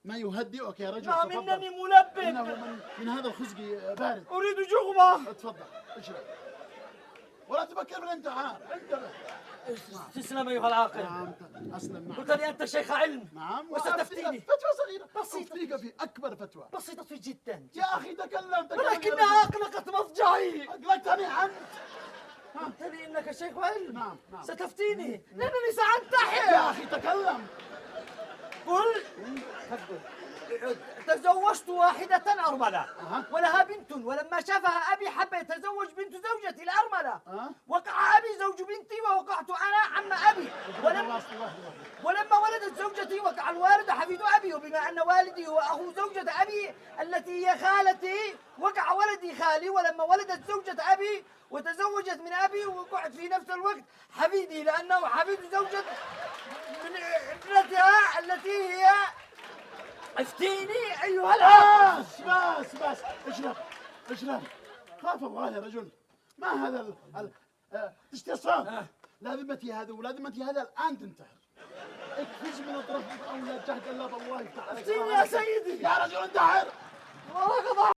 ما يهدئك يا رجل. نعم إنني ملبد. إنه من هذا الخزق بارد. أريد جغمة. تفضل اشرب ولا تفكر بالانتحار. انتبه. تسلم أيها العاقل. نعم أسلم. نعم. قلت لي أنت شيخ علم. نعم. وستفتيني فتوى صغيرة بسيطة. أفتيك في أكبر فتوى. بسيطة جدا. يا أخي تكلم. ولكنها أقلقت مضجعي. أقلقتني أنت. قلت لي إنك شيخ علم. نعم. ستفتيني لأنني سأنتحر. يا أخي تكلم. قل. تزوجت واحدة أرملة ولها بنت، ولما شافها أبي حب يتزوج بنت زوجتي الأرملة. وقع أبي زوج بنتي ووقعت أنا عم أبي. ولما ولدت زوجتي وقع الوالد حفيد أبي، وبما أن والدي هو أخو زوجة أبي التي هي خالتي وقع ولدي خالي. ولما ولدت زوجة أبي وتزوجت من أبي وقعت في نفس الوقت حفيدي، لأنه حفيد زوجة من ابنتها التي هي. افتيني ايها العاقل. بس اشرب. خاف الله يا رجل. ما هذا استصاف. لا ذمتي هذا ولا ذمتي هذا. الان تنتحر. اكفز من اطرافك او لا تهدى الا بالله تعالى. افتيني يا سيدي. يا رجل انتحر.